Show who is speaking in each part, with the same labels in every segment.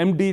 Speaker 1: MD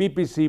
Speaker 1: PPC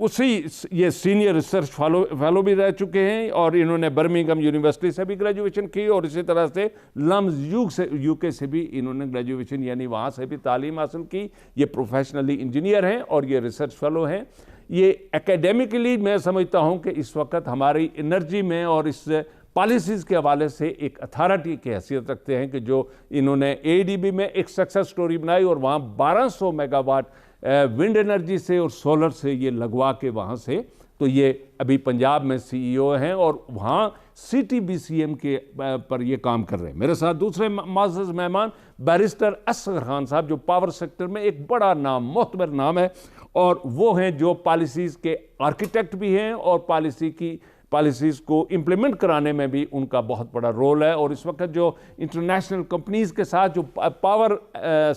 Speaker 1: اسی یہ senior research fellow بھی رہ چکے ہیں اور انہوں نے برمنگھم یونیورسٹی سے بھی گریجویشن کی اور اسی طرح سے لمز یو کے سے بھی انہوں نے گریجویشن یعنی وہاں سے بھی تعلیم حاصل کی. یہ پروفیشنلی انجینئر ہیں اور یہ ریسرچ فیلو ہیں. یہ اکیڈیمکلی میں سمجھتا ہوں کہ اس وقت ہماری انرجی میں اور اس پالیسیز کے حوالے سے ایک اتھارٹی کی حیثیت رکھتے ہیں کہ جو انہوں نے ADB میں ایک سکسیس سٹوری بنائی اور وہاں 1200 میگا واٹ ونڈ انرجی سے اور سولر سے یہ لگوا کے وہاں سے تو یہ ابھی پنجاب میں CEO ہیں اور وہاں CTBCM کے پر یہ کام کر رہے ہیں. میرے ساتھ دوسرے معزز مہمان بیرسٹر اصغر خان صاحب جو پاور سیکٹر میں ایک بڑا نام معتبر نام ہے اور وہ ہیں جو پالیسیز کے آرکیٹیکٹ بھی ہیں اور پالیسیز کو امپلیمنٹ کرانے میں بھی ان کا بہت بڑا رول ہے. اور اس وقت جو انٹرنیشنل کمپنیز کے ساتھ جو پاور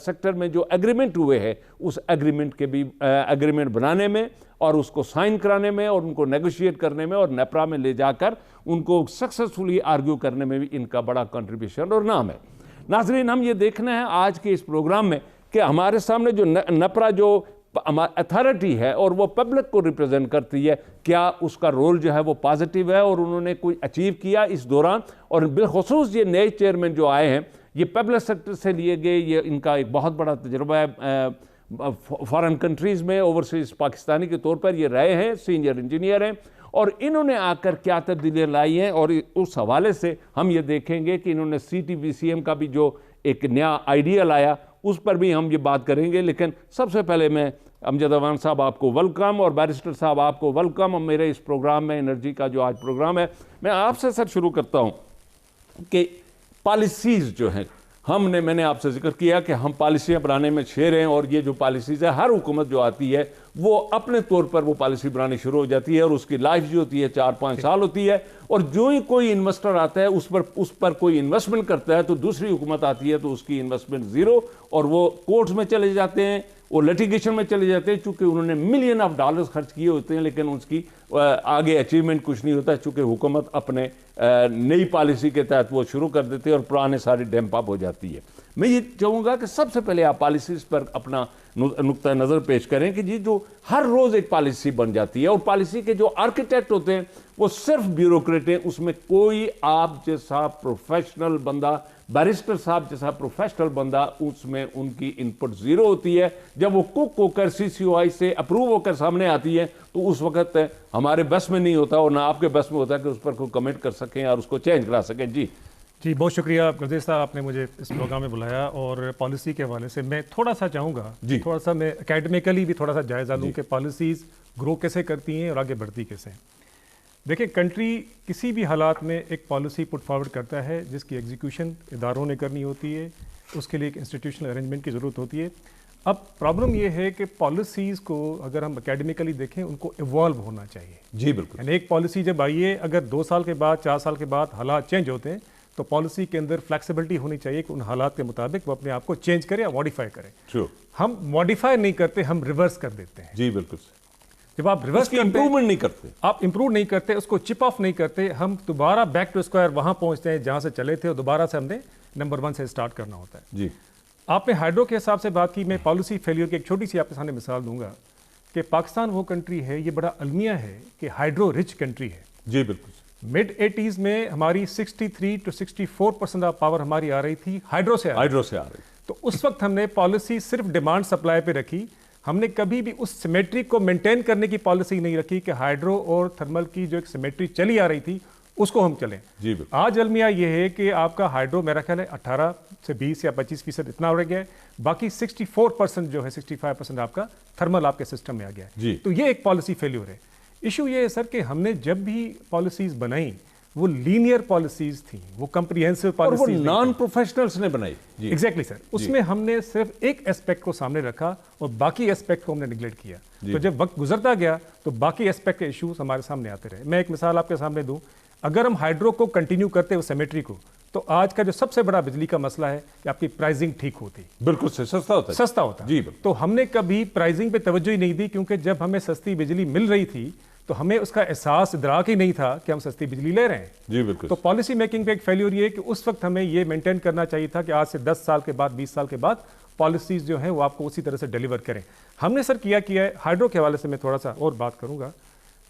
Speaker 1: سیکٹر میں جو ایگریمنٹ ہوئے ہیں اس ایگریمنٹ کے بھی ایگریمنٹ بنانے میں اور اس کو سائن کرانے میں اور ان کو نیگوشیٹ کرنے میں اور نیپرا میں لے جا کر ان کو سکسیسفلی آرگیو کرنے میں بھی ان کا بڑا کنٹریبیوشن اور نام ہے. ناظرین، ہم یہ دیکھنا ہے آج کے اس پروگرام میں کہ ہمارے سامنے جو نیپرا جو اتھارٹی ہے اور وہ پبلک کو ریپرزینٹ کرتی ہے، کیا اس کا رول جو ہے وہ پازیٹیو ہے اور انہوں نے کوئی اچیو کیا اس دوران. اور بالخصوص یہ نئے چیئرمین جو آئے ہیں یہ پبلک سیکٹر سے لیے گئے، یہ ان کا ایک بہت بڑا تجربہ ہے فارن کنٹریز میں اوورسیز پاکستانی کے طور پر یہ رہے ہیں، سینئر انجینئر ہیں اور انہوں نے آ کر کیا تبدیلیاں لائی ہیں. اور اس حوالے سے ہم یہ دیکھیں گے کہ انہوں نے CTBCM کا بھی جو ایک نیا آئیڈیا لایا اس پر بھی ہم یہ بات کریں گے. لیکن سب سے پہلے میں امجد اوان صاحب آپ کو ویلکم اور بیرسٹر صاحب آپ کو ویلکم میرے اس پروگرام میں، انرجی کا جو آج پروگرام ہے. میں آپ سے سر شروع کرتا ہوں کہ پالیسیز جو ہیں میں نے آپ سے ذکر کیا کہ ہم پالیسیاں بنانے میں شیر ہیں اور یہ جو پالیسیز ہے ہر حکومت جو آتی ہے وہ اپنے طور پر وہ پالیسی بنانی شروع ہو جاتی ہے اور اس کی لائف جو ہوتی ہے 4-5 سال ہوتی ہے اور جو ہی کوئی انویسٹر آتا ہے اس پر کوئی انویسٹمنٹ کرتا ہے تو دوسری حکومت آتی ہے تو اس کی انویسٹمنٹ زیرو اور وہ کورٹس میں چلے جاتے ہیں، وہ لیٹیگیشن میں چلے جاتے ہیں چونکہ انہوں نے ملین آف ڈالرز خرچ کیے ہوتے ہیں لیکن اس کی آگے اچیومنٹ کچھ نہیں ہوتا چونکہ حکومت اپنے نئی پالیسی کے تحت وہ شروع کر دیتے ہیں اور پرانے ساری ڈیمپ اپ ہو جاتی ہے. میں یہ چاہوں گا کہ سب سے پہلے آپ پالیسیز پر اپنا نقطہ نظر پیش کریں کہ جی جو ہر روز ایک پالیسی بن جاتی ہے اور پالیسی کے جو آرکیٹیکٹ ہوتے ہیں وہ صرف بیوروکریٹ ہیں، اس میں کوئی آپ جیسا پروفیشنل بندہ، بیرسٹر صاحب جیسا پروفیشنل بندہ اس میں ان کی انپٹ زیرو ہوتی ہے. جب وہ کک ہو کر CCOI سے اپروو ہو کر سامنے آتی ہے تو اس وقت ہمارے بس میں نہیں ہوتا اور نہ آپ کے بس میں ہوتا کہ اس پر کوئی کمنٹ کر سکیں اور اس کو چینج کرا سکیں.
Speaker 2: جی بہت شکریہ گردیش صاحب، آپ نے مجھے اس پروگرام میں بلایا اور پالیسی کے حوالے سے میں تھوڑا سا چاہوں گا تھوڑا سا میں اکیڈمیکلی بھی تھوڑا سا جائزہ لوں کہ پالیسیز گرو کیسے کرتی ہیں اور آگے بڑھتی کیسے ہیں. دیکھیں کنٹری کسی بھی حالات میں ایک پالیسی پٹ فارورڈ کرتا ہے جس کی ایگزیکیوشن اداروں نے کرنی ہوتی ہے، اس کے لیے ایک انسٹیٹیوشنل ارینجمنٹ کی ضرورت ہوتی ہے. اب پرابلم یہ ہے کہ پالیسیز کو اگر ہم اکیڈمیکلی دیکھیں ان کو ایوالو ہونا چاہیے.
Speaker 1: جی بالکل.
Speaker 2: یعنی ایک پالیسی جب آئیے اگر 2 سال کے بعد 4 سال کے بعد حالات چینج ہوتے ہیں تو پالیسی کے اندر فلیکسیبلٹی ہونی چاہیے کہ ان حالات کے مطابق وہ اپنے آپ کو چینج کرے یا ماڈیفائی کرے. ہم ماڈیفائی نہیں کرتے، ہم ریورس کر دیتے ہیں.
Speaker 1: جی بالکل.
Speaker 2: جب آپ ریورس
Speaker 1: امپروومنٹ نہیں کرتے،
Speaker 2: آپ امپروو نہیں کرتے، اس کو چپ آف نہیں کرتے، ہم دوبارہ بیک ٹو اسکوائر وہاں پہنچتے ہیں جہاں سے چلے تھے اور دوبارہ سے ہم نے نمبر 1 سے اسٹارٹ کرنا ہوتا ہے.
Speaker 1: جی
Speaker 2: آپ نے ہائیڈرو کے حساب سے بات کی، میں پالیسی فیلیئر کی ایک چھوٹی سی آپ کے سامنے مثال دوں گا کہ پاکستان وہ کنٹری ہے، یہ بڑا المیہ ہے کہ ہائیڈرو رچ کنٹری ہے.
Speaker 1: جی بالکل.
Speaker 2: مڈ 80s میں ہماری 63 to 64% آف پاور ہماری آ رہی تھی ہائیڈرو سے آ رہی. تو اس وقت ہم نے پالیسی صرف ڈیمانڈ سپلائی پہ رکھی، ہم نے کبھی بھی اس سیمیٹری کو مینٹین کرنے کی پالیسی نہیں رکھی کہ ہائیڈرو اور تھرمل کی جو ایک سیمیٹری چلی آ رہی تھی اس کو ہم چلیں.
Speaker 1: جی
Speaker 2: آج المیہ یہ ہے کہ آپ کا ہائیڈرو میرا خیال ہے 18 سے 20 یا 25% اتنا رہ گیا ہے، باقی 64% جو ہے 65% آپ کا تھرمل آپ کے سسٹم میں آ گیا ہے. تو یہ ایک پالیسی فیلیور ہے. ایشو یہ ہے سر کہ ہم نے جب بھی پالیسیز بنائیں وہ لینئر پالیسیز تھیں، وہ کمپریہنسو پالیسیز،
Speaker 1: اور وہ نان پروفیشنلز نے بنائی.
Speaker 2: ایگزیکٹلی سر. اس میں ہم نے صرف ایک ایسپیکٹ کو سامنے رکھا اور باقی ایسپیکٹ کو ہم نے نگلیکٹ کیا. تو جب وقت گزرتا گیا تو باقی ایسپیکٹ کے ایشوز ہمارے سامنے آتے رہے. میں ایک مثال آپ کے سامنے دوں، اگر ہم ہائیڈرو کو کنٹینیو کرتے وہ سیمیٹری کو تو آج کا جو سب سے بڑا بجلی کا مسئلہ ہے کہ آپ کی پرائزنگ ٹھیک ہوتی،
Speaker 1: بالکل سستا ہوتا.
Speaker 2: جی تو ہم نے کبھی پرائزنگ پہ توجہ ہی نہیں دی کیونکہ جب ہمیں سستی بجلی مل رہی تھی تو ہمیں اس کا احساس ادراک ہی نہیں تھا کہ ہم سستی بجلی لے رہے ہیں.
Speaker 1: جی بالکل.
Speaker 2: تو پالیسی میکنگ پہ ایک فیلیور یہ ہے کہ اس وقت ہمیں یہ مینٹین کرنا چاہیے تھا کہ آج سے 10 سال کے بعد 20 سال کے بعد پالیسیز جو ہیں وہ آپ کو اسی طرح سے ڈیلیور کریں. ہم نے سر کیا ہے ہائیڈرو کے حوالے سے میں تھوڑا سا اور بات کروں گا.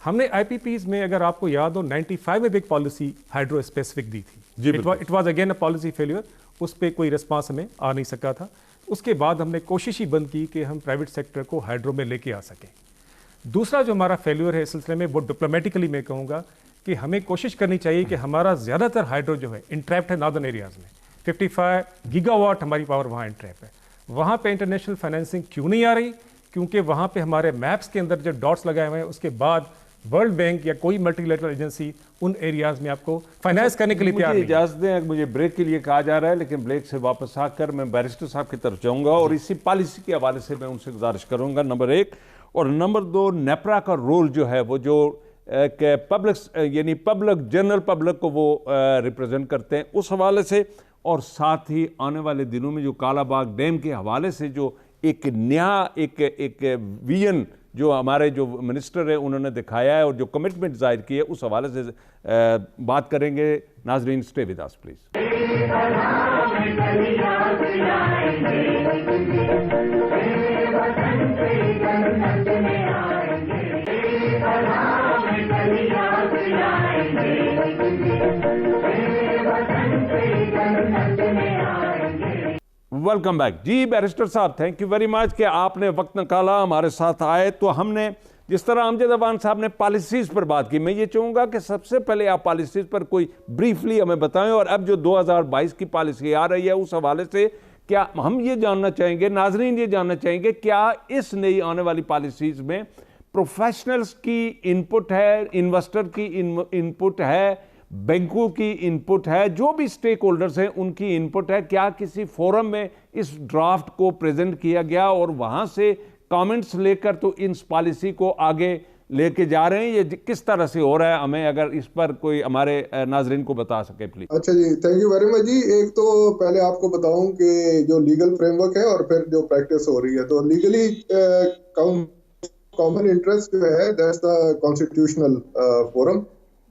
Speaker 2: ہم نے آئی پی پیز میں اگر آپ کو یاد ہو 95 میں بھی ایک پالیسی ہائیڈرو اسپیسیفک دی تھی. It was again a policy failure. اس پہ کوئی رسپانس ہمیں آ نہیں سکا تھا. اس کے بعد ہم نے کوشش ہی بند کی کہ ہم پرائیویٹ سیکٹر کو ہائیڈرو میں لے کے آ سکیں. دوسرا جو ہمارا فیلیور ہے اس سلسلے میں وہ ڈپلومیٹکلی میں کہوں گا کہ ہمیں کوشش کرنی چاہیے کہ ہمارا زیادہ تر ہائیڈرو جو ہے انٹریپڈ ہے ناردرن ایریاز میں. 55 گیگا واٹ ہماری پاور وہاں انٹریپ ہے. وہاں پہ انٹرنیشنل فائنینسنگ کیوں نہیں آ رہی؟ کیونکہ وہاں پہ ہمارے میپس کے اندر جو ڈاٹس لگائے ہوئے ہیں اس کے بعد ورلڈ بینک یا کوئی ملٹی لیٹرل ایجنسی ان ایریاز میں آپ کو فائنانس کرنے کے لیے تیار نہیں.
Speaker 1: اجازت دیں, مجھے بریک کے لیے کہا جا رہا ہے, لیکن بریک سے واپس آ کر میں بیرسٹر صاحب کی طرف جاؤں گا اور اسی پالیسی کے حوالے سے میں ان سے گزارش کروں گا نمبر 1, اور نمبر 2 نیپرا کا رول جو ہے وہ جو کہ پبلک یعنی پبلک جنرل پبلک کو وہ ریپرزینٹ کرتے ہیں اس حوالے سے, اور ساتھ ہی آنے والے دنوں میں جو کالا باغ ڈیم کے حوالے سے جو ایک نیا ایک ویژن جو ہمارے جو منسٹر ہیں انہوں نے دکھایا ہے اور جو کمٹمنٹ ظاہر کی ہے اس حوالے سے بات کریں گے. ناظرین stay with us please. Welcome back. جی بیرسٹر صاحب, تھینک یو ویری مچ کہ آپ نے وقت نکالا ہمارے ساتھ آئے. تو ہم نے جس طرح امجد افغان صاحب نے پالیسیز پر بات کی, میں یہ چاہوں گا کہ سب سے پہلے آپ پالیسیز پر کوئی بریفلی ہمیں بتائیں, اور اب جو 2022 کی پالیسی آ رہی ہے اس حوالے سے کیا ہم یہ جاننا چاہیں گے, ناظرین یہ جاننا چاہیں گے, کیا اس نئی آنے والی پالیسیز میں پروفیشنلز کی انپٹ ہے, انویسٹر کی انپٹ ہے, بینکوں کی انپٹ ہے, جو بھی سٹیک ہولڈرز ہیں ان کی انپٹ ہے؟ کیا کسی فورم میں اس ڈرافٹ کو پریزنٹ کیا گیا اور وہاں سے کامنٹس لے کر تو اس پالیسی کو آگے لے کے جا رہے ہیں, یہ کس طرح سے ہو رہا ہے؟ ہمیں اگر اس پر کوئی ہمارے ناظرین کو بتا سکے پلیز.
Speaker 3: اچھا جی, تھینک یو ویری مچ جی. ایک تو پہلے آپ کو بتاؤں کہ جو لیگل فریم ورک ہے اور پھر جو پریکٹس ہو رہی ہے, تو لیگلی کامن انٹرسٹ جو ہے دیٹس دا کانسٹیٹیوشنل فورم,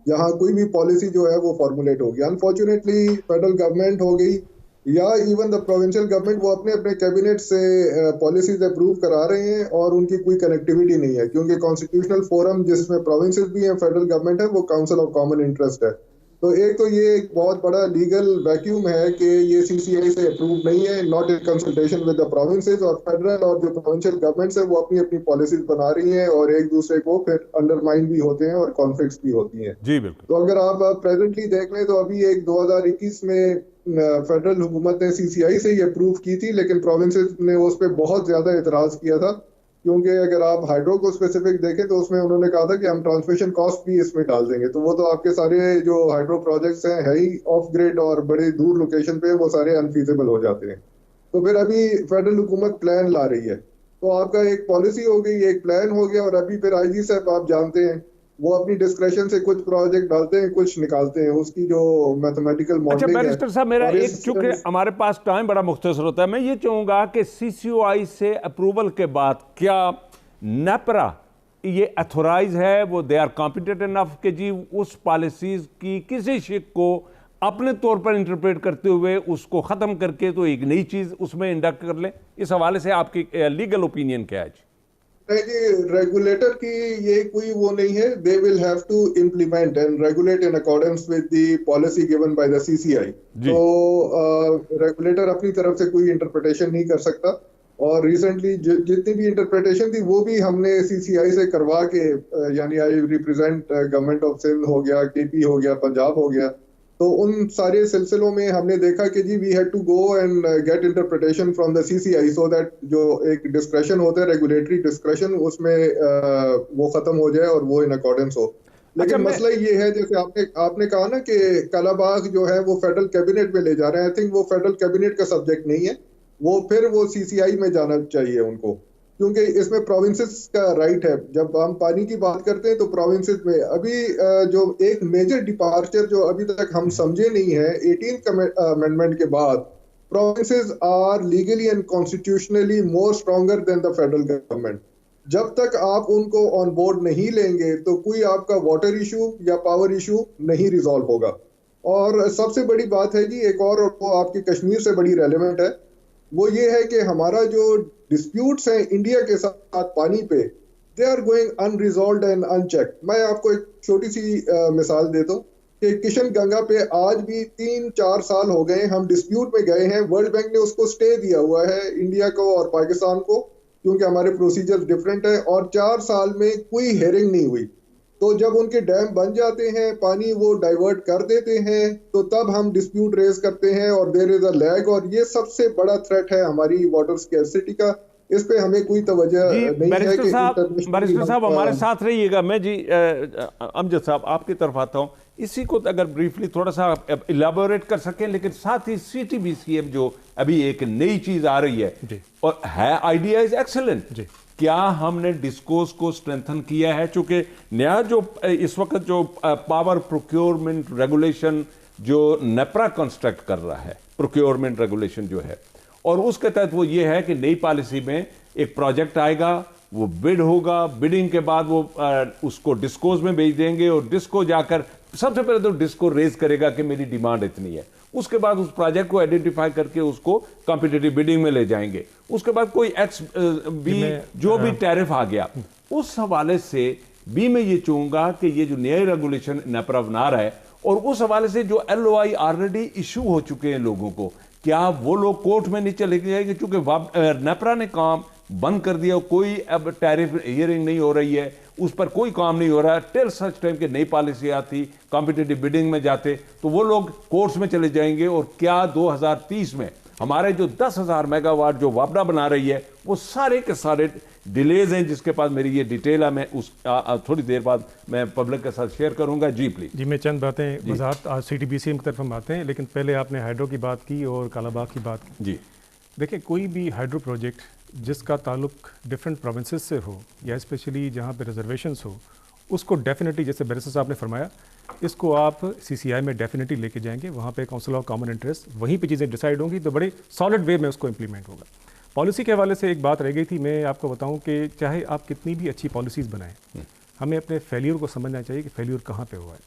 Speaker 3: جہاں کوئی بھی پالیسی جو ہے وہ فارمولیٹ ہوگی. انفارچونیٹلی فیڈرل گورنمنٹ ہو گئی یا ایون دا پروونشل گورنمنٹ, وہ اپنے کیبنٹ سے پالیسیز اپروو کرا رہے ہیں اور ان کی کوئی کنیکٹیوٹی نہیں ہے, کیونکہ کانسٹیٹیوشنل فورم جس میں پروونسز بھی ہیں, فیڈرل گورنمنٹ ہے, وہ کاؤنسل آف کامن انٹرسٹ ہے. تو ایک تو یہ ایک بہت بڑا لیگل ویکیوم ہے کہ یہ سی سی آئی سے اپروو نہیں ہے, not in consultation with the provinces, اور فیڈرل اور جو پروونشل گورنمنٹس ہیں وہ اپنی اپنی پالیسیز بنا رہی ہیں اور ایک دوسرے کو پھر انڈرمائن بھی ہوتے ہیں اور کانفلکٹس بھی ہوتی ہیں.
Speaker 1: جی بالکل.
Speaker 3: تو اگر آپ پریزنٹلی دیکھ لیں تو ابھی ایک 2021 میں فیڈرل حکومت نے سی سی آئی سے یہ اپروو کی تھی, لیکن پروونسز نے اس پہ بہت زیادہ اعتراض کیا تھا, کیونکہ اگر آپ ہائیڈرو کو اسپیسیفک دیکھیں تو اس میں انہوں نے کہا تھا کہ ہم ٹرانسمیشن کاسٹ بھی اس میں ڈال دیں گے. تو وہ تو آپ کے سارے جو ہائیڈرو پروجیکٹس ہیں ہے ہی آف گریڈ اور بڑے دور لوکیشن پہ, وہ سارے انفیزیبل ہو جاتے ہیں. تو پھر ابھی فیڈرل حکومت پلان لا رہی ہے, تو آپ کا ایک پالیسی ہو گئی, ایک پلان ہو گیا, اور ابھی پھر آئی جی صاحب آپ جانتے ہیں وہ اپنی ڈسکریشن سے کچھ پروجیکٹ ڈالتے ہیں, کچھ نکالتے ہیں, اس کی جو میتھمیٹیکل ماڈلنگ ہے.
Speaker 1: اچھا بیرسٹر صاحب, میرا ایک چونکہ ہمارے پاس ٹائم بڑا مختصر ہوتا ہے, میں یہ چاہوں گا کہ سی سی او آئی سے اپروول کے بعد کیا نیپرا یہ ایتھورائز ہے, وہ دے آر کمپیٹنٹ انف کہ جی اس پالیسیز کی کسی شک کو اپنے طور پر انٹرپریٹ کرتے ہوئے اس کو ختم کر کے تو ایک نئی چیز اس میں انڈکٹ کر لیں؟ اس حوالے سے آپ کی لیگل اوپینین کیا ہے؟
Speaker 3: جی, ریگولیٹر کی یہ کوئی وہ نہیں ہے, they will have to implement and regulate in accordance with the policy given by the CCI. تو ریگولیٹر اپنی طرف سے کوئی انٹرپریٹیشن نہیں کر سکتا, اور ریسنٹلی جتنی بھی انٹرپریٹیشن تھی وہ بھی ہم نے سی سی آئی سے کروا کے, یعنی آئی ریپرزینٹ گورنمنٹ آف سندھ ہو گیا, کے پی ہو گیا, پنجاب ہو گیا, تو ان سارے سلسلوں میں ہم نے دیکھا کہ جی we had to go and get interpretation from the C C I, so that جو ایک ڈسکریشن ہوتا ہے ریگولیٹری ڈسکریشن, اس میں وہ ختم ہو جائے اور وہ ان اکارڈنس ہو. لیکن مسئلہ یہ ہے, جیسے آپ نے کہا نا کہ کالا باغ جو ہے وہ فیڈرل کیبنٹ میں لے جا رہے ہیں, آئی تھنک وہ فیڈرل کیبنٹ کا سبجیکٹ نہیں ہے, وہ سی سی آئی میں جانا چاہیے ان کو, کیونکہ اس میں پروونسز کا رائٹ ہے. جب ہم پانی کی بات کرتے ہیں تو پروونسز میں ابھی جو ایک میجر ڈپارچر جو ابھی تک ہم سمجھے نہیں ہے 18th امینڈمنٹ کے بعد, provinces are legally and constitutionally more stronger than the federal government. جب تک آپ ان کو آن بورڈ نہیں لیں گے تو کوئی آپ کا واٹر ایشو یا پاور ایشو نہیں ریزالو ہوگا. اور سب سے بڑی بات ہے جی ایک اور, وہ آپ کی کشمیر سے بڑی ریلیونٹ ہے, وہ یہ ہے کہ ہمارا جو ڈسپیوٹس ہیں انڈیا کے ساتھ پانی پہ they are going unresolved and unchecked. میں آپ کو ایک چھوٹی سی مثال دیتا ہوں کہ کشن گنگا پہ آج بھی 3-4 سال ہو گئے ہم ڈسپیوٹ میں گئے ہیں. ورلڈ بینک نے اس کو اسٹے دیا ہوا ہے انڈیا کو اور پاکستان کو کیونکہ ہمارے پروسیجر ڈفرینٹ ہے, اور 4 سال میں کوئی ہیئرنگ نہیں ہوئی. تو جب ان کے ڈیم بن جاتے ہیں, پانی وہ ڈائیورٹ کر دیتے ہیں, تو تب ہم ڈسپیوٹ ریز کرتے ہیں اور دیر از اے لیگ. اور یہ سب سے بڑا تھریٹ ہے ہماری واٹر اسکیرسٹی کا. اس پہ ہمیں کوئی توجہ نہیں ہے کہ
Speaker 1: بیرسٹر صاحب ہمارے ساتھ رہیے گا. میں جی امجد صاحب آپ کی طرف آتا ہوں, اسی کو اگر بریفلی تھوڑا سا الیبوریٹ کر سکیں, لیکن ساتھ ہی C T B C M جو ابھی ایک نئی چیز آ رہی ہے اور ہے آئیڈیا از ایکسلنٹ, کیا ہم نے ڈسکورس کو اسٹرینتھن کیا ہے؟ چونکہ نیا جو اس وقت جو پاور پروکیورمنٹ ریگولیشن جو نیپرا کنسٹرکٹ کر رہا ہے, پروکیورمنٹ ریگولیشن جو ہے, اور اس کے تحت وہ یہ ہے کہ نئی پالیسی میں ایک پروجیکٹ آئے گا, وہ بڈ ہوگا, بڈنگ کے بعد وہ اس کو ڈسکوز میں بھیج دیں گے, اور ڈسکو جا کر سب سے پہلے تو ڈسکو ریز کرے گا کہ میری ڈیمانڈ اتنی ہے. اس کے بعد اس پروجیکٹ کو آئیڈینٹیفائی کر کے اس کو کمپیٹیٹیو بڈنگ میں لے جائیں گے. اس کے بعد کوئی ایکس بھی جو بھی ٹیرف آ گیا, اس حوالے سے بھی میں یہ چاہوں گا کہ یہ جو نئی ریگولیشن نیپرا بنا رہا ہے, اور اس حوالے سے جو L O I already issue ہو چکے ہیں لوگوں کو, کیا وہ لوگ کورٹ میں نہیں چلے جائیں گے؟ چونکہ نیپرا نے کام بند کر دیا, کوئی اب ٹیرف ہیئرنگ نہیں ہو رہی ہے, اس پر کوئی کام نہیں ہو رہا ہے ٹل سچ ٹائم کہ نئی پالیسی آتی, کمپیٹیٹیو بڈنگ میں جاتے, تو وہ لوگ کورٹس میں چلے جائیں گے. اور کیا 2030 میں ہمارے جو 10,000 میگا واٹ جو وابڈا بنا رہی ہے وہ سارے کے سارے ڈیلیز ہیں, جس کے پاس میری یہ ڈیٹیل ہے, میں اس تھوڑی دیر بعد میں پبلک کے ساتھ شیئر کروں گا. جی پلیز.
Speaker 2: جی میں چند باتیں وضاحت آج C T B C M کی طرف ہم آتے ہیں, لیکن پہلے آپ نے ہائیڈرو کی بات کی اور کالا باغ کی بات کی.
Speaker 1: جی
Speaker 2: دیکھیں, کوئی بھی ہائیڈرو پروجیکٹ جس کا تعلق ڈفرینٹ پروونسز سے ہو یا اسپیشلی جہاں پہ ریزرویشنس ہو, اس کو ڈیفینیٹلی, جیسے بیرسٹر صاحب نے فرمایا, اس کو آپ سی سی آئی میں ڈیفینیٹلی لے کے جائیں گے. وہاں پہ کونسل آف کامن انٹرسٹ, وہیں پہ چیزیں ڈیسائیڈ ہوں گی, تو بڑے سالڈ وے میں اس کو امپلیمنٹ ہوگا. پالیسی کے حوالے سے ایک بات رہ گئی تھی, میں آپ کو بتاؤں کہ چاہے آپ کتنی بھی اچھی پالیسیز بنائیں, ہمیں اپنے فیلیور کو سمجھنا چاہیے کہ فیلیور کہاں پہ ہوا ہے.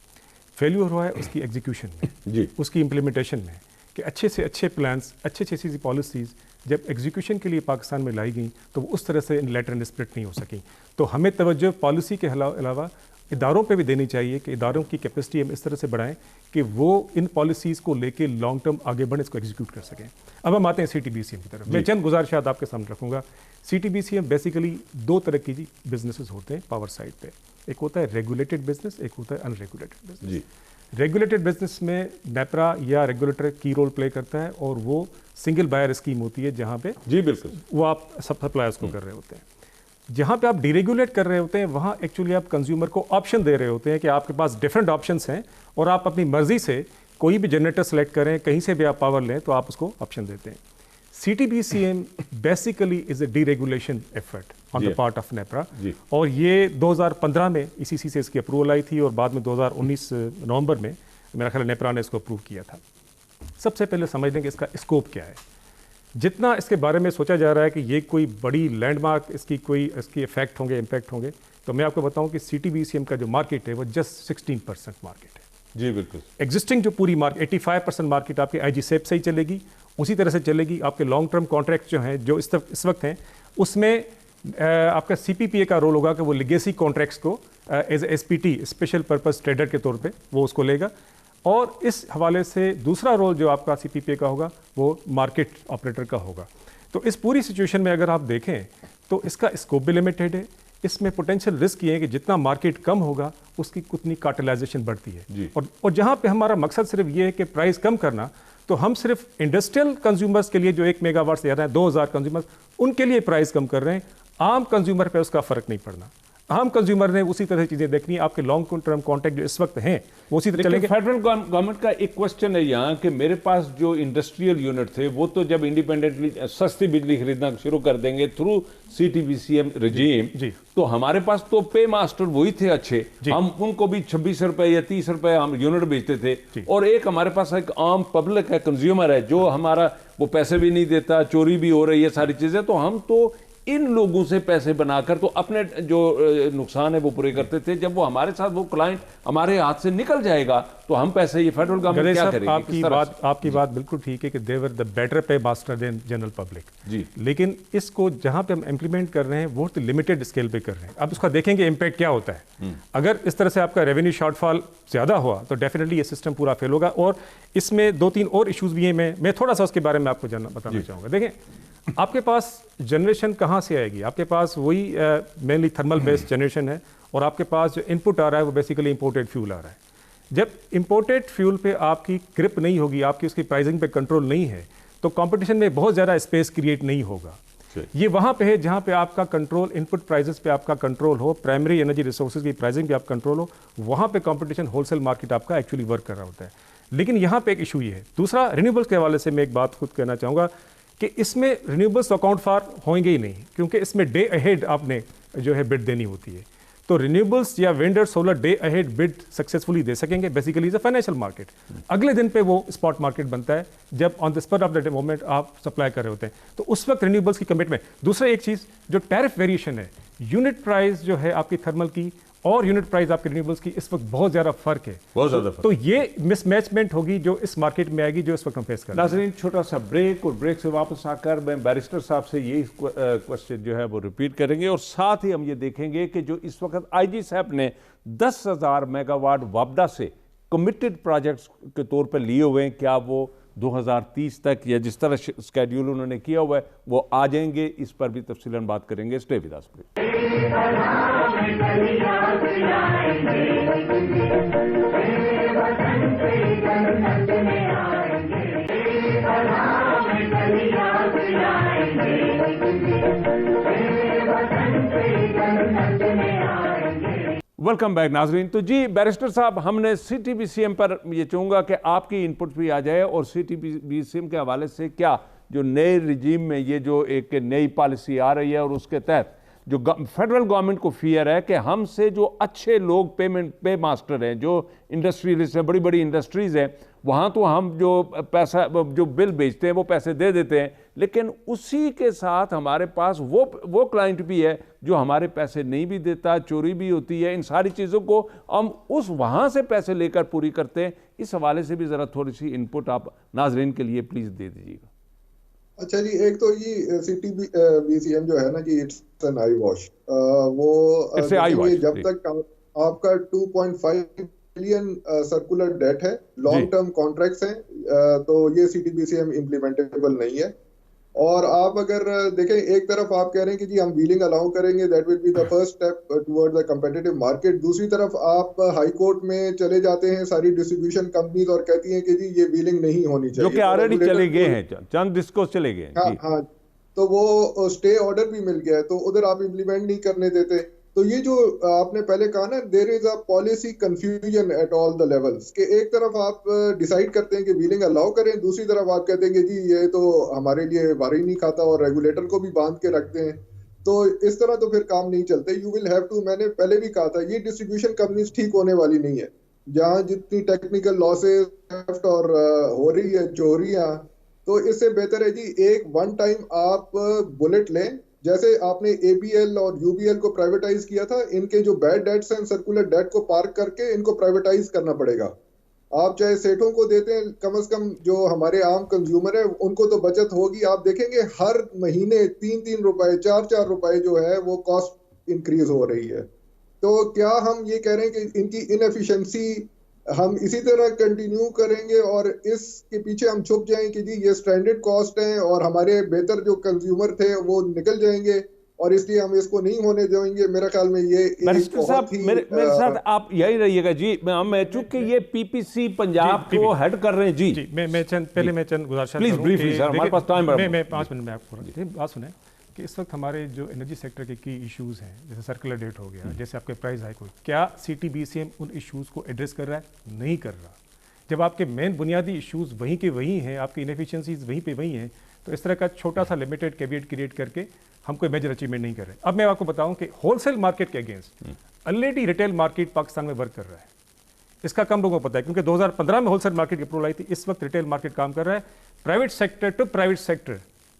Speaker 2: فیلیور ہوا ہے اس کی ایگزیکیوشن میں, اس کی امپلیمنٹیشن میں, کہ اچھے سے اچھے پلانس, اچھے سے پالیسیز جب ایگزیکیوشن کے لیے پاکستان میں لائی گئیں تو وہ اس طرح سے لیٹر اینڈ اسپرٹ نہیں ہو سکیں. تو ہمیں توجہ پالیسی کے علاوہ اداروں پہ بھی دینی چاہیے کہ اداروں کی کیپیسٹی ہم اس طرح سے بڑھائیں کہ وہ ان پالیسیز کو لے کے لانگ ٹرم آگے بڑھیں, اس کو ایگزیکیوٹ کر سکیں. اب ہم آتے ہیں C T B C M کی طرف. میں چند گزارشات آپ کے سامنے رکھوں گا. C T B C M basically 2 طرح کی بزنسز ہوتے ہیں پاور سائڈ پہ. ایک ہوتا ہے ریگولیٹڈ بزنس, ایک ہوتا ہے ان ریگولیٹڈ بزنس. ریگولیٹڈ بزنس میں نیپرا یا ریگولیٹر کی رول پلے کرتا ہے, اور وہ سنگل بائر اسکیم ہوتی ہے جہاں پہ
Speaker 1: جی بالکل
Speaker 2: وہ آپ سپلائرز کو کر رہے ہوتے ہیں. جہاں پہ آپ ڈی ریگولیٹ کر رہے ہوتے ہیں وہاں ایکچولی آپ کنزیومر کو آپشن دے رہے ہوتے ہیں کہ آپ کے پاس ڈفرینٹ آپشنس ہیں, اور آپ اپنی مرضی سے کوئی بھی جنریٹر سلیکٹ کریں, کہیں سے بھی آپ پاور لیں, تو آپ اس کو آپشن دیتے ہیں. C T B C M basically is a deregulation effort on the part of NEPRA, اور یہ 2015 میں ای سی سی سے اس کی اپروول آئی تھی, اور بعد میں 2019 نومبر میں میرا خیال نیپرا نے اس کو اپروو کیا تھا. سب سے پہلے سمجھ لیں کہ اس کا اسکوپ کیا ہے. جتنا اس کے بارے میں سوچا جا رہا ہے کہ یہ کوئی بڑی لینڈ مارک اس کی افیکٹ ہوں گے, امپیکٹ ہوں گے, تو میں آپ کو بتاؤں کہ C T B C M کا جو مارکیٹ ہے وہ جسٹ 16% مارکیٹ ہے.
Speaker 1: جی بالکل.
Speaker 2: ایگزسٹنگ جو پوری مارکیٹ 85% مارکیٹ آپ کے آئی جی سیپ سے ہی چلے گی, اسی طرح سے چلے گی. آپ کے لانگ ٹرم کانٹریکٹ جو ہیں جو اس وقت ہیں, اس میں آپ کا سی پی پی اے کا رول ہوگا کہ وہ لیگیسی کانٹریکٹس کو as A S P T, special purpose trader کے طور پہ وہ اس کو لے گا. اور اس حوالے سے دوسرا رول جو آپ کا سی پی پی اے کا ہوگا وہ مارکیٹ آپریٹر کا ہوگا. تو اس پوری سچویشن میں اگر آپ دیکھیں تو اس کا اسکوپ بھی لمیٹیڈ ہے. اس میں پوٹینشیل رسک یہ ہے کہ جتنا مارکیٹ کم ہوگا اس کی اتنی کارٹلائزیشن بڑھتی ہے. اور جہاں پہ ہمارا مقصد صرف یہ ہے کہ پرائز کم کرنا, تو ہم صرف انڈسٹریل کنزیومرز کے لیے جو 1 میگا واٹ سے زیادہ ہیں, 2000 کنزیومرز, ان کے لیے پرائز کم کر رہے ہیں. عام کنزیومر پہ اس کا فرق نہیں پڑنا. عام کنزیومر نے اسی طرح چیزیں دیکھنی. آپ کے لانگ ٹرم کانٹیکٹ جو اس وقت ہیں وہ اسی طرح چلیں گے.
Speaker 1: فیڈرل گورنمنٹ کا ایک کوشچن ہے یہاں کہ میرے پاس جو انڈسٹریل یونٹ تھے وہ تو جب انڈیپینڈنٹلی سستی بجلی خریدنا شروع کر دیں گے through C T B C M regime, تو ہمارے پاس تو پے ماسٹر وہی تھے اچھے, ہم ان کو بھی 26 روپے یا 30 روپے ہم یونٹ بیچتے تھے. اور ایک ہمارے پاس ایک عام پبلک ہے, کنزیومر ہے, جو ہمارا وہ پیسے بھی نہیں دیتا, چوری بھی ہو رہی ہے ساری چیزیں. تو ہم تو ان لوگوں سے پیسے بنا کر تو اپنے جو نقصان ہے وہ پورے کرتے تھے. جب وہ ہمارے ساتھ وہ کلائنٹ ہمارے ہاتھ سے نکل جائے گا تو ہم پیسے یہ فیڈرل گورنمنٹ کیا کرے گی؟
Speaker 2: آپ کی بات بالکل ٹھیک ہے کہ they were the better paymaster than general public
Speaker 1: جی,
Speaker 2: لیکن اس کو جہاں پہ ہم امپلیمنٹ کر رہے ہیں وہ لمیٹڈ اسکیل پہ کر رہے ہیں. اب اس کا دیکھیں گے امپیکٹ کیا ہوتا ہے. اگر اس طرح سے آپ کا ریونیو شارٹ فال زیادہ ہوا تو ڈیفینیٹلی یہ سسٹم پورا فیل ہوگا. اور اس میں 2-3 اور ایشوز بھی ہیں, میں تھوڑا سا اس کے بارے میں آپ کو بتانا چاہوں گا. دیکھیں آپ کے پاس جنریشن کہاں سے آئے گی؟ آپ کے پاس وہی مینلی تھرمل بیسڈ جنریشن ہے, اور آپ کے پاس جو ان پٹ آ رہا ہے وہ بیسیکلی امپورٹیڈ فیول آ رہا ہے. جب امپورٹیڈ فیول پہ آپ کی گرپ نہیں ہوگی, آپ کی اس کی پرائزنگ پہ کنٹرول نہیں ہے, تو کمپٹیشن میں بہت زیادہ اسپیس کریٹ نہیں ہوگا. یہ وہاں پہ ہے جہاں پہ آپ کا کنٹرول ان پٹ پرائزز پہ آپ کا کنٹرول ہو, پرائمری انرجی ریسورسز کی پرائزنگ پہ آپ کنٹرول ہو, وہاں پہ کمپٹیشن ہول سیل مارکیٹ آپ کا ایکچولی ورک کر رہا ہوتا ہے. لیکن یہاں پہ ایک ایشو یہ ہے. دوسرا, رینیوبلس کے حوالے سے میں ایک بات خود کہنا چاہوں گا کہ اس میں رینیوبلس اکاؤنٹ فار ہوئیں گے ہی نہیں, کیونکہ اس میں ڈے اہیڈ آپ نے جو ہے بڈ دینی ہوتی ہے. تو رینیوبلس یا vendor solar day ahead bid successfully دے سکیں گے. Basically is a financial market. اگلے دن پہ وہ اسپاٹ مارکیٹ بنتا ہے جب on the spot of the moment آپ سپلائی کر رہے ہوتے ہیں, تو اس وقت رینیوبلس کی کمٹمنٹ. دوسرا ایک چیز جو ٹیرف ویریشن ہے, یونٹ پرائز جو ہے آپ کی تھرمل کی اور یونٹ پرائز آپ کے رینیوبلس کی, اس وقت بہت زیادہ فرق ہے.
Speaker 1: بہت زیادہ فرق.
Speaker 2: تو یہ مس میچمنٹ ہوگی جو اس مارکیٹ میں آئے گی, جو اس وقت ہم فیس کر رہے ہیں.
Speaker 1: ناظرین چھوٹا سا بریک, اور بریک سے واپس آ کر میں بیرسٹر صاحب سے یہی کوشچن جو ہے وہ ریپیٹ کریں گے, اور ساتھ ہی ہم یہ دیکھیں گے کہ جو اس وقت آئی جی صاحب نے 10,000 میگا واٹ وابڈا سے کمیٹڈ پروجیکٹس کے طور پر لیے ہوئے ہیں, کیا وہ 2030 تک یا جس طرح اسکیڈیول انہوں نے کیا ہوا ہے وہ آ جائیں گے؟ اس پر بھی تفصیلاً بات کریں گے. Stay with us. Welcome back ناظرین. تو جی بیرسٹر صاحب, ہم نے C T B C M پر یہ چاہوں گا کہ آپ کی انپٹ بھی آ جائے, اور C T B C M کے حوالے سے کیا جو نئے رجیم میں یہ جو ایک نئی پالیسی آ رہی ہے, اور اس کے تحت جو فیڈرل گورنمنٹ کو فیئر ہے کہ ہم سے جو اچھے لوگ پے ماسٹر ہیں, جو انڈسٹریلسٹ ہیں, بڑی بڑی انڈسٹریز ہیں, وہاں تو ہم جو پیسہ جو بل بیچتے ہیں وہ پیسے دے دیتے ہیں, لیکن اسی کے ساتھ ہمارے پاس وہ کلائنٹ بھی ہے جو ہمارے پیسے نہیں بھی دیتا, چوری بھی ہوتی ہے. ان ساری چیزوں کو ہم وہاں سے پیسے لے کر پوری کرتے ہیں. اس حوالے سے بھی ذرا تھوڑی سی انپٹ آپ ناظرین کے لیے پلیز دے دیجیے گا.
Speaker 3: اچھا جی, ایک تو یہ C T B C M جو ہے نا جی, اٹس این آئی واش. وہ جب تک آپ کا 2.5 بلین سرکولر ڈیٹ ہے, لانگ ٹرم کانٹریکٹس ہیں, تو یہ C T B C M implementable نہیں ہے. اور آپ اگر دیکھیں, ایک طرف آپ کہہ رہے ہیں کہ جی ہم ویلنگ الاؤ کریں گے, that will be the first step toward the competitive market. دوسری طرف آپ ہائی کورٹ میں چلے جاتے ہیں ساری ڈسٹریبیوشن کمپنیز اور کہتی ہیں کہ جی یہ ویلنگ نہیں ہونی چاہیے,
Speaker 1: جو کہ آلریڈی چلے گئے ہیں, چند ڈسکوز چلے گئے ہیں.
Speaker 3: ہاں, تو وہ اسٹے آرڈر بھی مل گیا ہے, تو ادھر آپ امپلیمنٹ نہیں کرنے دیتے. تو یہ جو آپ نے پہلے کہا نا, there is a policy confusion at all the levels, کہ ایک طرف آپ ڈیسائیڈ کرتے ہیں کہ ویلنگ الاؤ کریں, دوسری طرف آپ کہتے ہیں کہ جی یہ تو ہمارے لیے واری نہیں کھاتا, اور ریگولیٹر کو بھی باندھ کے رکھتے ہیں. تو اس طرح تو پھر کام نہیں چلتے. یو ول ہیو ٹو, میں نے پہلے بھی کہا تھا, یہ ڈسٹریبیوشن کمپنیز ٹھیک ہونے والی نہیں ہے. جہاں جتنی ٹیکنیکل لاسز اور ہو رہی ہے چوریاں, تو اس سے بہتر ہے جی ایک ون ٹائم آپ بلٹ لیں, جیسے آپ نے اے بی ایل اور یو بی ایل کو پرائیویٹائز کیا تھا. ان کے جو بیڈ ڈیٹس ہیں سرکولر ڈیٹ کو پارک کر کے ان کو پرائیویٹائز کرنا پڑے گا. آپ چاہے سیٹوں کو دیتے ہیں, کم از کم جو ہمارے عام کنزیومر ہیں ان کو تو بچت ہوگی. آپ دیکھیں گے ہر مہینے 3 روپے 4 روپے جو ہے وہ کاسٹ انکریز ہو رہی ہے. تو کیا ہم یہ کہہ رہے ہیں کہ ان کی انیفیشنسی ہم اسی طرح کنٹینیو کریں گے, اور اس کے پیچھے ہم چھپ جائیں کہ جی یہ سٹینڈرڈ کاسٹ ہیں اور ہمارے بہتر جو کنزیومر تھے وہ نکل جائیں گے, اور اس لیے ہم اس کو نہیں ہونے دیں گے؟ میرا خیال میں یہ
Speaker 1: بیرسٹر صاحب میرے ساتھ آپ یہی رہیے گا جی. میں چونکہ یہ پی پی سی پنجاب کو ہیڈ کر رہے ہیں جی.
Speaker 2: میں چند گزارشات
Speaker 1: پلیز بریفلی سر, ہمارے پاس ٹائم ہے.
Speaker 2: میں 5 منٹ میں آپ کو بات سنیں کہ اس وقت ہمارے جو انرجی سیکٹر کے کی ایشوز ہیں, جیسے سرکولر ڈیٹ ہو گیا, جیسے آپ کے پرائز ہائیک ہوئی, کیا C T B C M ان ایشوز کو ایڈریس کر رہا ہے؟ نہیں کر رہا. جب آپ کے مین بنیادی ایشوز وہیں کے وہیں ہیں, آپ کی انیفیشنسیز وہیں پہ وہیں ہیں, تو اس طرح کا چھوٹا سا لمیٹڈ کیویٹ کریٹ کر کے ہم کوئی میجر اچیومنٹ نہیں کر رہے. اب میں آپ کو بتاؤں کہ ہول سیل مارکیٹ کے against already retail market Pakistan میں ورک کر رہا ہے. اس کا کم لوگوں کو پتہ ہے, کیونکہ 2015 میں ہول سیل مارکیٹ کی اپروول آئی تھی. اس وقت ریٹیل مارکیٹ کام کر رہا ہے. Private sector to private sector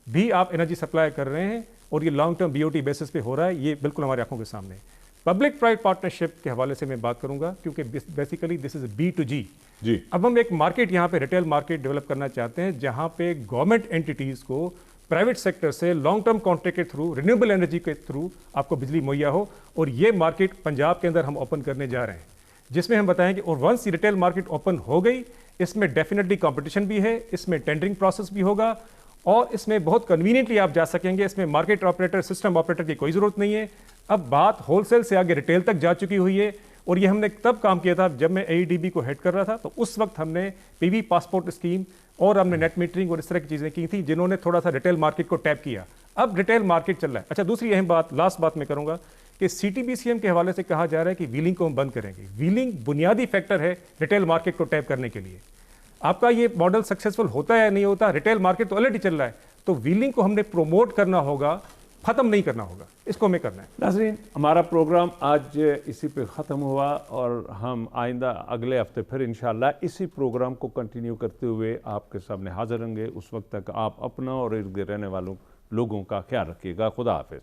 Speaker 2: بھی آپ انرجی سپلائی کر رہے ہیں, اور یہ لانگ ٹرم BOT بیسس پہ ہو رہا ہے، یہ بالکل ہماری آنکھوں کے سامنے ہے۔ پبلک پرائیویٹ پارٹنرشپ کے حوالے سے میں بات کروں گا کیونکہ بیسیکلی دس از B2G۔
Speaker 1: جی
Speaker 2: اب ہم ایک مارکیٹ یہاں پہ ریٹیل مارکیٹ ڈیولپ کرنا چاہتے ہیں جہاں پہ گورنمنٹ اینٹیز کو پرائیویٹ سیکٹر سے لانگ ٹرم کانٹریکٹ کے تھرو رینیویبل انرجی کے تھرو آپ کو بجلی مہیا ہو، اور یہ مارکیٹ پنجاب کے اندر ہم اوپن کرنے جا رہے ہیں، جس میں ہم بتائیں کہ اور ونس یہ ریٹیل مارکیٹ اوپن ہو گئی، اس میں ڈیفینیٹلی کمپٹیشن بھی ہے، اس میں ٹینڈرنگ پروسیس بھی ہوگا، اور اس میں بہت کنوینئنٹلی آپ جا سکیں گے، اس میں مارکیٹ آپریٹر سسٹم آپریٹر کی کوئی ضرورت نہیں ہے۔ اب بات ہول سیل سے آگے ریٹیل تک جا چکی ہوئی ہے، اور یہ ہم نے تب کام کیا تھا جب میں AEDB کو ہیڈ کر رہا تھا، تو اس وقت ہم نے PV پاسپورٹ اسکیم اور ہم نے نیٹ میٹرنگ اور اس طرح کی چیزیں کی تھیں جنہوں نے تھوڑا سا ریٹیل مارکیٹ کو ٹیپ کیا۔ اب ریٹیل مارکیٹ چل رہا ہے۔ اچھا، دوسری اہم بات، لاسٹ بات میں کروں گا کہ CTBCM کے حوالے سے کہا جا رہا ہے کہ ویلنگ کو ہم بند کریں گے۔ ویلنگ بنیادی فیکٹر ہے ریٹیل مارکیٹ کو ٹیپ کرنے کے لیے۔ آپ کا یہ ماڈل سکسیسفل ہوتا ہے یا نہیں ہوتا، ریٹیل مارکیٹ تو آلریڈی چل رہا ہے، تو ویلنگ کو ہم نے پروموٹ کرنا ہوگا، ختم نہیں کرنا ہوگا، اس کو ہمیں کرنا ہے۔
Speaker 1: ناظرین، ہمارا پروگرام آج اسی پہ ختم ہوا، اور ہم آئندہ اگلے ہفتے پھر انشاءاللہ اسی پروگرام کو کنٹینیو کرتے ہوئے آپ کے سامنے حاضر ہوں گے۔ اس وقت تک آپ اپنا اور ارد گرد رہنے والوں لوگوں کا خیال رکھیے گا۔ خدا حافظ۔